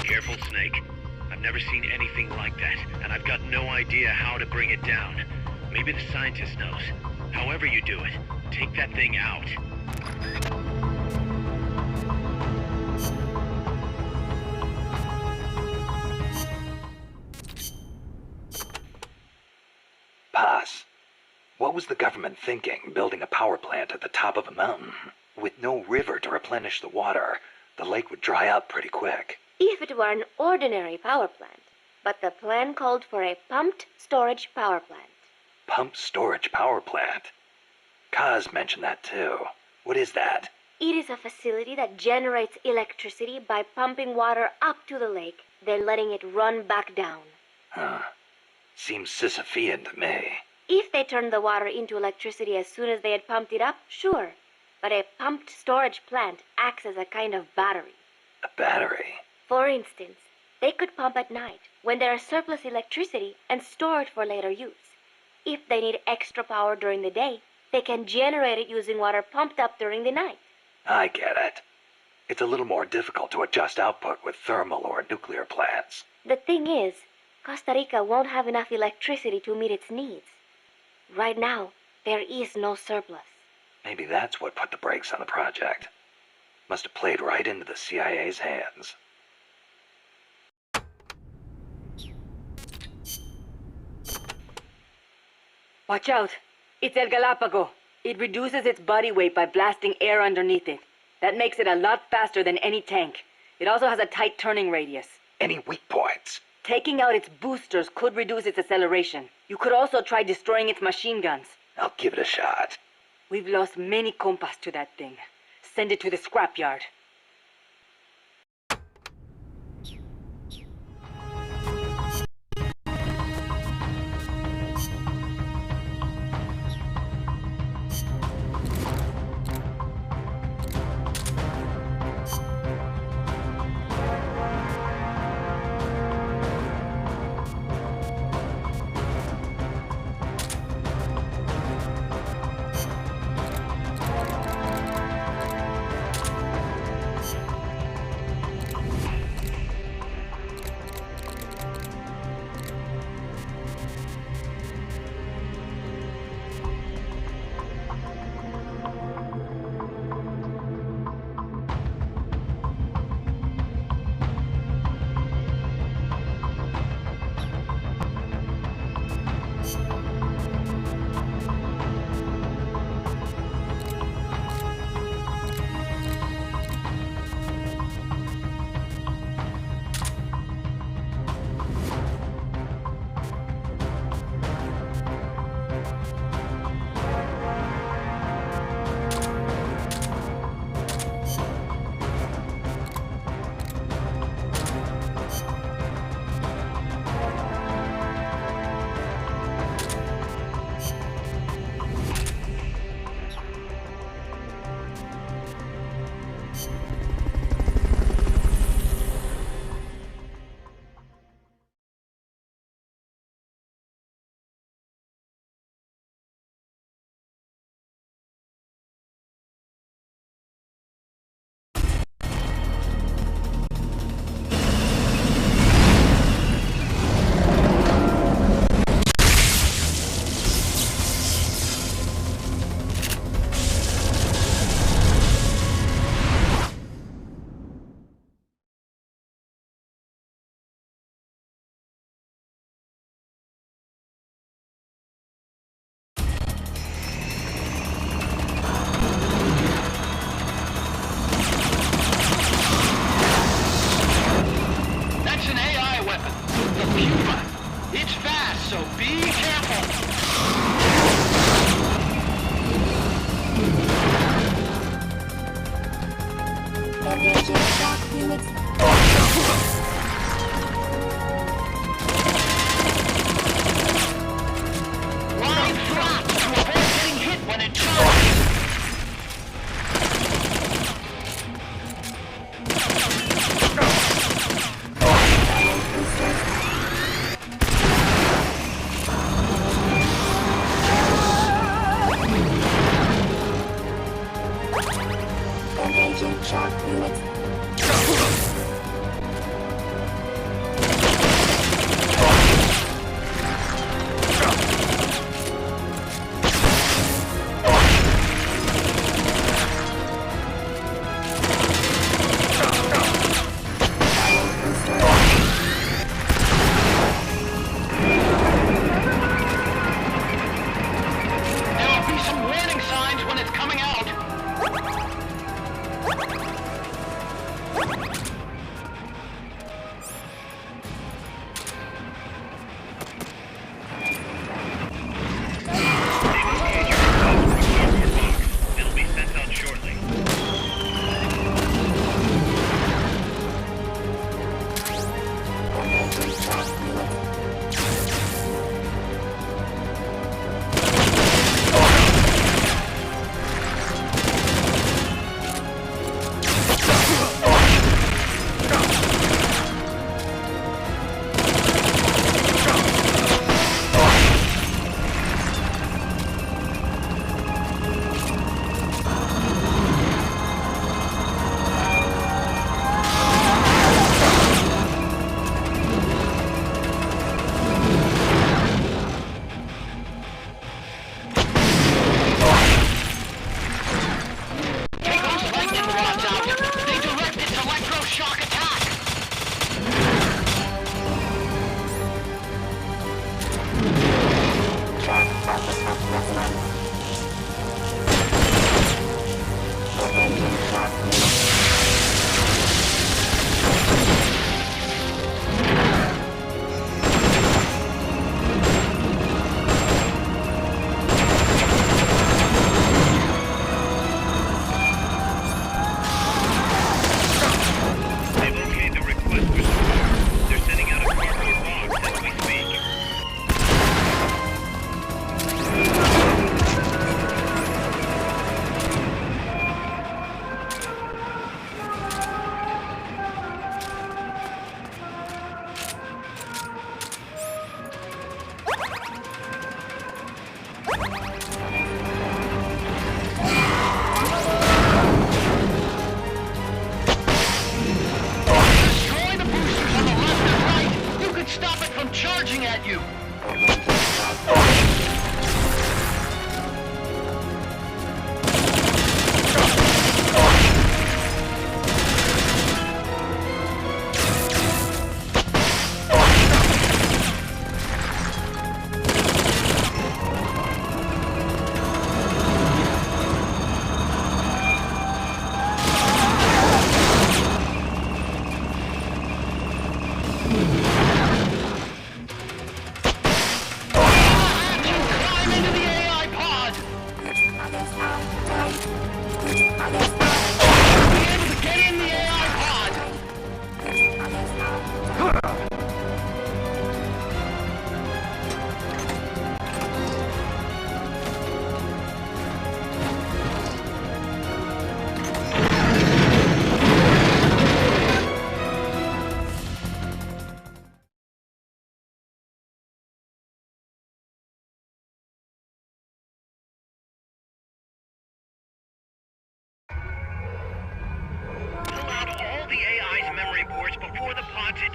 Careful, Snake. I've never seen anything like that, and I've got no idea how to bring it down. Maybe the scientist knows. However you do it, take that thing out. Pass. What was the government thinking, building a power plant at the top of a mountain? With no river to replenish the water, the lake would dry up pretty quick. If it were an ordinary power plant, but the plan called for a pumped storage power plant. Pumped storage power plant? Kaz mentioned that too. What is that? It is a facility that generates electricity by pumping water up to the lake, then letting it run back down. Huh. Seems Sisyphean to me. If they turned the water into electricity as soon as they had pumped it up, sure. But a pumped storage plant acts as a kind of battery. A battery? For instance, they could pump at night when there is surplus electricity and store it for later use. If they need extra power during the day, they can generate it using water pumped up during the night. I get it. It's a little more difficult to adjust output with thermal or nuclear plants. The thing is, Costa Rica won't have enough electricity to meet its needs. Right now, there is no surplus. Maybe that's what put the brakes on the project. Must have played right into the CIA's hands. Watch out! It's El Galapago. It reduces its body weight by blasting air underneath it. That makes it a lot faster than any tank. It also has a tight turning radius. Any weak points? Taking out its boosters could reduce its acceleration. You could also try destroying its machine guns. I'll give it a shot. We've lost many compas to that thing. Send it to the scrapyard.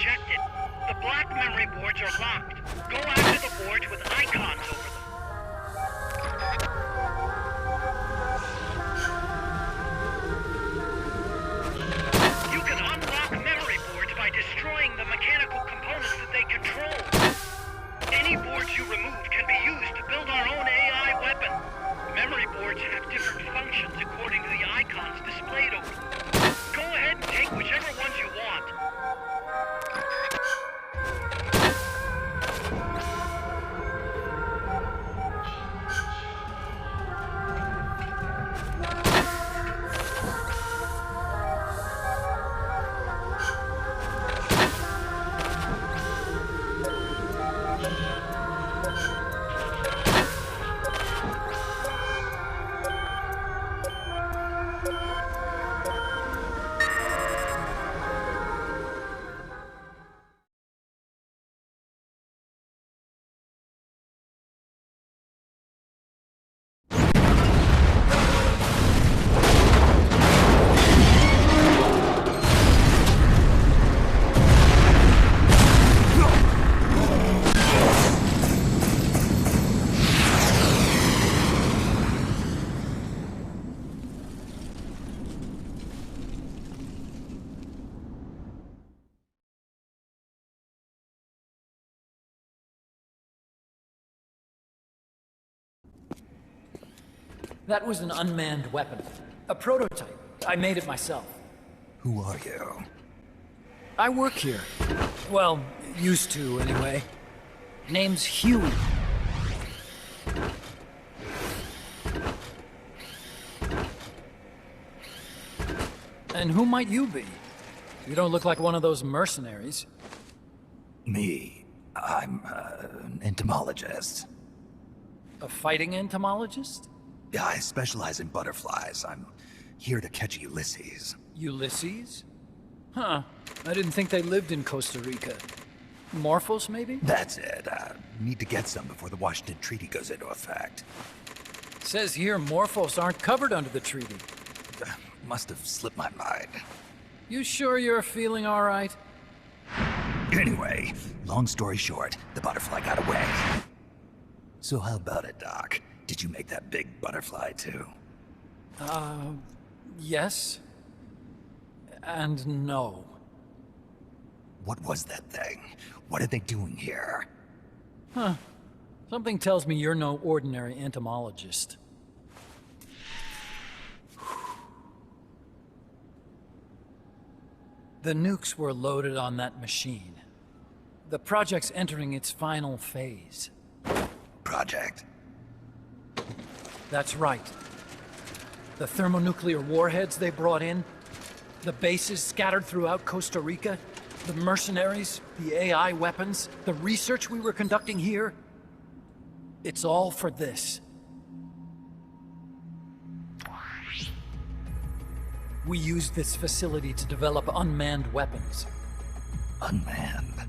ejected. The black memory boards are locked. Go after the boards with icons over them. You can unlock memory boards by destroying the mechanical components that they control. Any boards you remove can be used to build our own AI weapon. Memory boards have different functions according to the icons displayed over them. Go ahead and take whichever ones you want. That was an unmanned weapon. A prototype. I made it myself. Who are you? I work here. Well, used to, anyway. Name's Huey. And who might you be? You don't look like one of those mercenaries. Me. I'm an entomologist. A fighting entomologist? Yeah, I specialize in butterflies. I'm here to catch Ulysses. Ulysses? Huh. I didn't think they lived in Costa Rica. Morphos, maybe? That's it. Need to get some before the Washington Treaty goes into effect. Says here Morphos aren't covered under the treaty. Must have slipped my mind. You sure you're feeling all right? Anyway, long story short, the butterfly got away. So how about it, Doc? Did you make that big butterfly too? Yes. And no. What was that thing? What are they doing here? Huh. Something tells me you're no ordinary entomologist. The nukes were loaded on that machine. The project's entering its final phase. Project? That's right. The thermonuclear warheads they brought in, the bases scattered throughout Costa Rica, the mercenaries, the AI weapons, the research we were conducting here. It's all for this. We used this facility to develop unmanned weapons. Unmanned?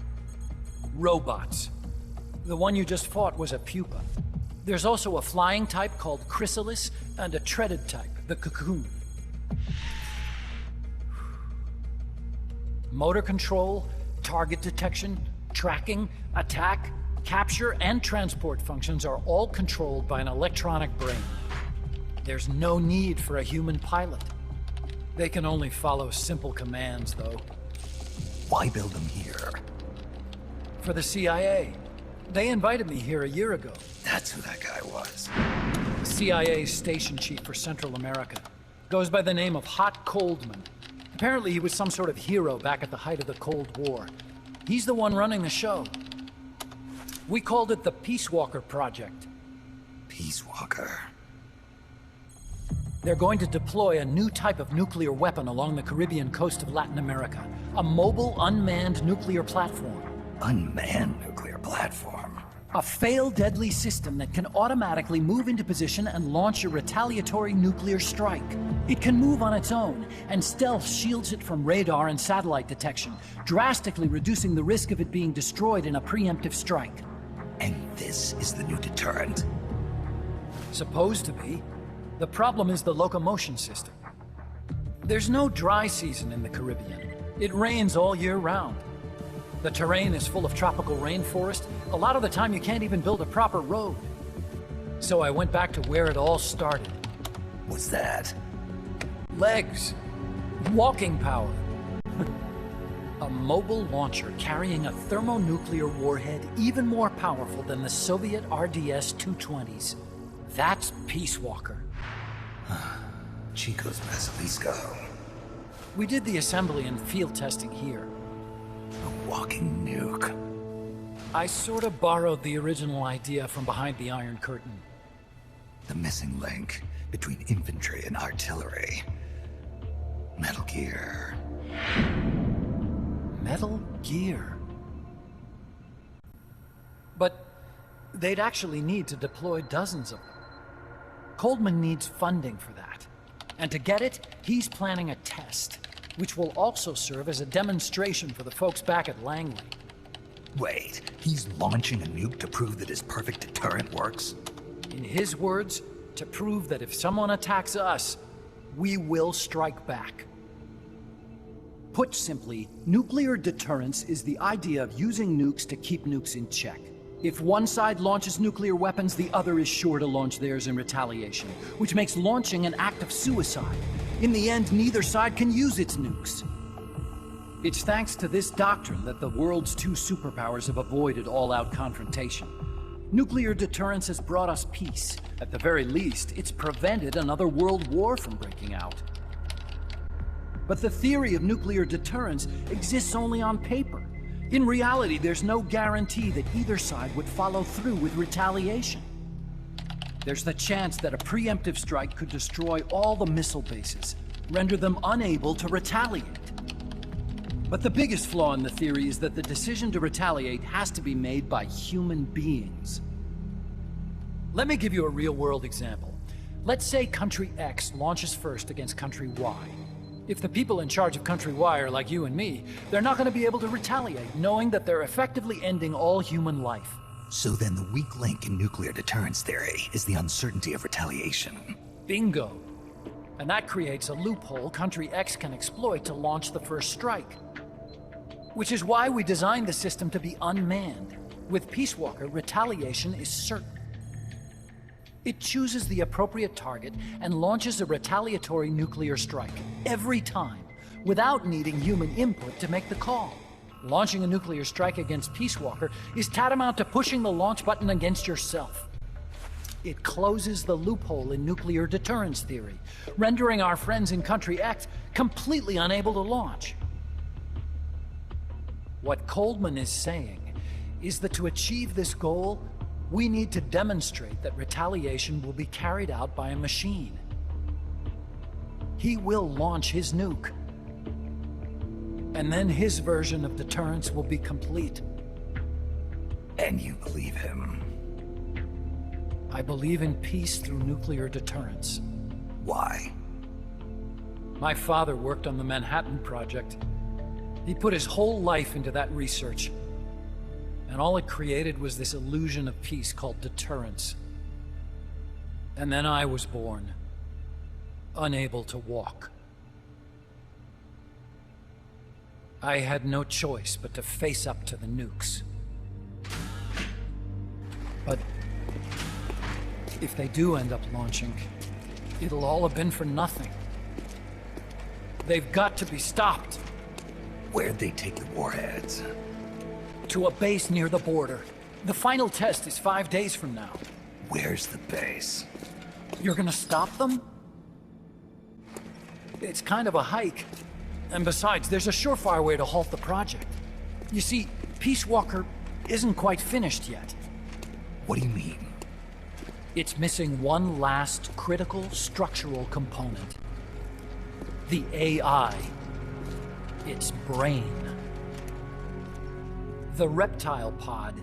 Robots. The one you just fought was a pupa. There's also a flying type called Chrysalis and a treaded type, the Cocoon. Motor control, target detection, tracking, attack, capture, and transport functions are all controlled by an electronic brain. There's no need for a human pilot. They can only follow simple commands, though. Why build them here? For the CIA. They invited me here a year ago. That's who that guy was. The CIA's station chief for Central America. Goes by the name of Hot Coldman. Apparently he was some sort of hero back at the height of the Cold War. He's the one running the show. We called it the Peace Walker Project. Peace Walker. They're going to deploy a new type of nuclear weapon along the Caribbean coast of Latin America. A mobile, unmanned nuclear platform. Unmanned nuclear platform? A failed deadly system that can automatically move into position and launch a retaliatory nuclear strike. It can move on its own, and stealth shields it from radar and satellite detection, drastically reducing the risk of it being destroyed in a preemptive strike. And this is the new deterrent? Supposed to be. The problem is the locomotion system. There's no dry season in the Caribbean. It rains all year round. The terrain is full of tropical rainforest. A lot of the time you can't even build a proper road. So I went back to where it all started. What's that? Legs. Walking power. A mobile launcher carrying a thermonuclear warhead even more powerful than the Soviet RDS-220s. That's Peace Walker. Chico's Basilisco. We did the assembly and field testing here. A walking nuke. I sort of borrowed the original idea from behind the Iron Curtain. The missing link between infantry and artillery. Metal Gear. Metal Gear. But they'd actually need to deploy dozens of them. Coldman needs funding for that. And to get it, he's planning a test, which will also serve as a demonstration for the folks back at Langley. Wait, he's launching a nuke to prove that his perfect deterrent works? In his words, to prove that if someone attacks us, we will strike back. Put simply, nuclear deterrence is the idea of using nukes to keep nukes in check. If one side launches nuclear weapons, the other is sure to launch theirs in retaliation, which makes launching an act of suicide. In the end, neither side can use its nukes. It's thanks to this doctrine that the world's two superpowers have avoided all-out confrontation. Nuclear deterrence has brought us peace. At the very least, it's prevented another world war from breaking out. But the theory of nuclear deterrence exists only on paper. In reality, there's no guarantee that either side would follow through with retaliation. There's the chance that a preemptive strike could destroy all the missile bases, render them unable to retaliate. But the biggest flaw in the theory is that the decision to retaliate has to be made by human beings. Let me give you a real-world example. Let's say Country X launches first against Country Y. If the people in charge of Country Y are like you and me, they're not going to be able to retaliate, knowing that they're effectively ending all human life. So then the weak link in nuclear deterrence theory is the uncertainty of retaliation. Bingo. And that creates a loophole Country X can exploit to launch the first strike. Which is why we designed the system to be unmanned. With Peace Walker, retaliation is certain. It chooses the appropriate target and launches a retaliatory nuclear strike every time, without needing human input to make the call. Launching a nuclear strike against Peace Walker is tantamount to pushing the launch button against yourself. It closes the loophole in nuclear deterrence theory, rendering our friends in Country X completely unable to launch. What Coldman is saying is that to achieve this goal, we need to demonstrate that retaliation will be carried out by a machine. He will launch his nuke. And then his version of deterrence will be complete. And you believe him? I believe in peace through nuclear deterrence. Why? My father worked on the Manhattan Project. He put his whole life into that research. And all it created was this illusion of peace called deterrence. And then I was born, unable to walk. I had no choice but to face up to the nukes. But if they do end up launching, it'll all have been for nothing. They've got to be stopped. Where'd they take the warheads? To a base near the border. The final test is 5 days from now. Where's the base? You're gonna stop them? It's kind of a hike. And besides, there's a surefire way to halt the project. You see, Peace Walker isn't quite finished yet. What do you mean? It's missing one last critical structural component. The AI. Its brain. The reptile pod,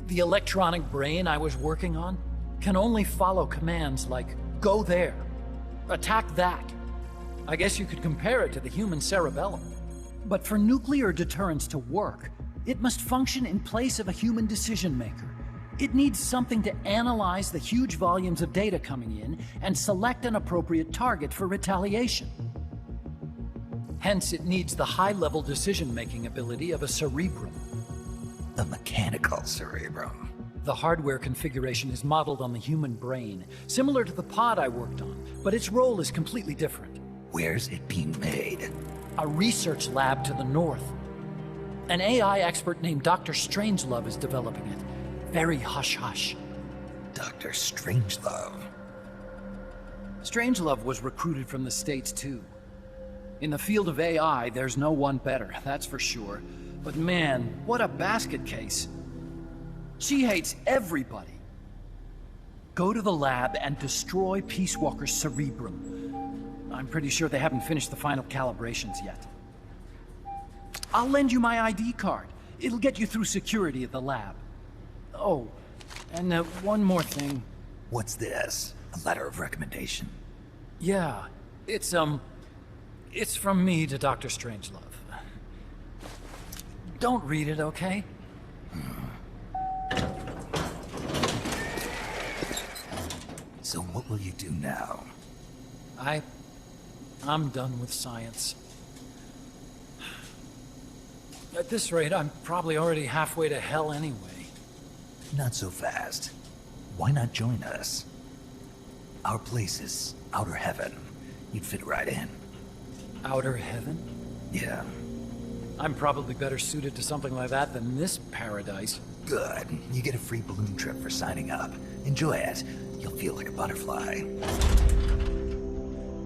the electronic brain I was working on, can only follow commands like, go there, attack that. I guess you could compare it to the human cerebellum. But for nuclear deterrence to work, it must function in place of a human decision maker. It needs something to analyze the huge volumes of data coming in and select an appropriate target for retaliation. Hence, it needs the high-level decision-making ability of a cerebrum. The mechanical cerebrum. The hardware configuration is modeled on the human brain, similar to the pod I worked on, but its role is completely different. Where's it being made? A research lab to the north. An AI expert named Dr. Strangelove is developing it. Very hush-hush. Dr. Strangelove. Strangelove was recruited from the States, too. In the field of AI, there's no one better, that's for sure. But man, what a basket case. She hates everybody. Go to the lab and destroy Peace Walker's cerebrum. I'm pretty sure they haven't finished the final calibrations yet. I'll lend you my ID card. It'll get you through security at the lab. Oh, and one more thing. What's this? A letter of recommendation? Yeah, it's from me to Dr. Strangelove. Don't read it, okay? So what will you do now? I'm done with science. At this rate, I'm probably already halfway to hell anyway. Not so fast. Why not join us? Our place is outer heaven. You'd fit right in. Outer heaven? Yeah. I'm probably better suited to something like that than this paradise. Good. You get a free balloon trip for signing up. Enjoy it. You'll feel like a butterfly.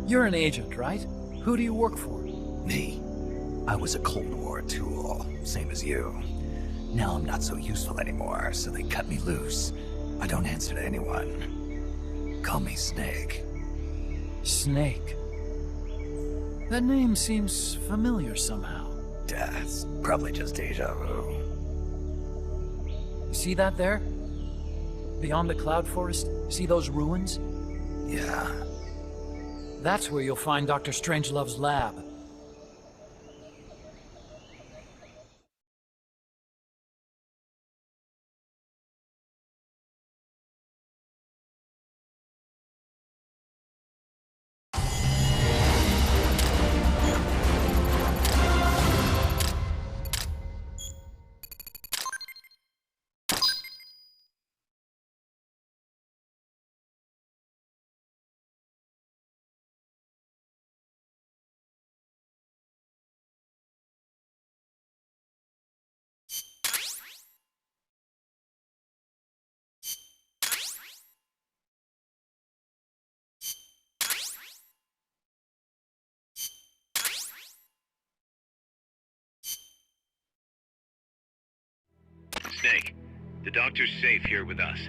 You're an agent, right? Who do you work for? Me? I was a Cold War tool, same as you. Now I'm not so useful anymore, so they cut me loose. I don't answer to anyone. Call me Snake. Snake. That name seems familiar somehow. That's probably just deja vu. You see that there? Beyond the cloud forest? See those ruins? Yeah. That's where you'll find Dr. Strangelove's lab. Snake, the doctor's safe here with us.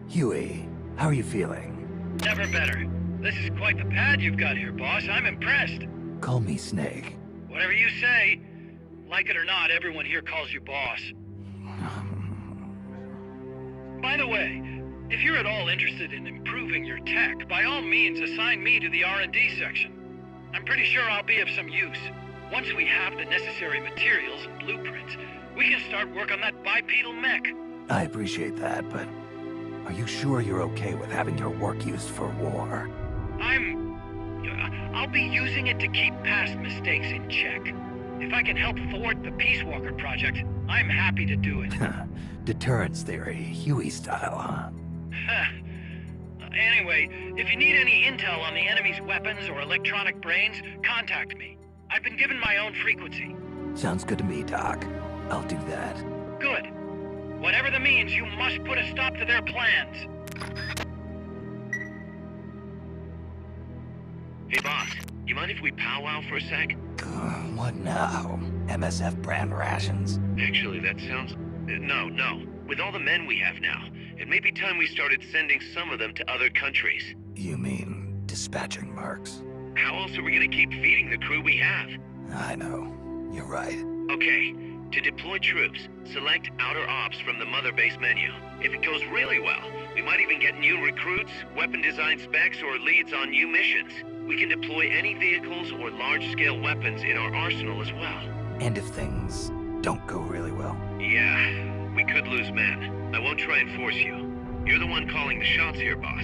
Huey, how are you feeling? Never better. This is quite the pad you've got here, boss. I'm impressed. Call me Snake. Whatever you say. Like it or not, everyone here calls you boss. By the way, if you're at all interested in improving your tech, by all means assign me to the R&D section. I'm pretty sure I'll be of some use. Once we have the necessary materials and blueprints, we can start work on that bipedal mech. I appreciate that, but are you sure you're okay with having your work used for war? I'll be using it to keep past mistakes in check. If I can help thwart the Peace Walker project, I'm happy to do it. Deterrence theory, Huey style, huh? Anyway, if you need any intel on the enemy's weapons or electronic brains, contact me. I've been given my own frequency. Sounds good to me, Doc. I'll do that. Good. Whatever the means, you must put a stop to their plans. Hey, boss, you mind if we powwow for a sec? What now? MSF brand rations? Actually, that sounds... No. With all the men we have now, it may be time we started sending some of them to other countries. You mean dispatching mercs? How else are we gonna keep feeding the crew we have? I know. You're right. Okay, to deploy troops, select Outer Ops from the Mother Base menu. If it goes really well, we might even get new recruits, weapon design specs, or leads on new missions. We can deploy any vehicles or large-scale weapons in our arsenal as well. And if things don't go really well? Yeah, we could lose men. I won't try and force you. You're the one calling the shots here, boss.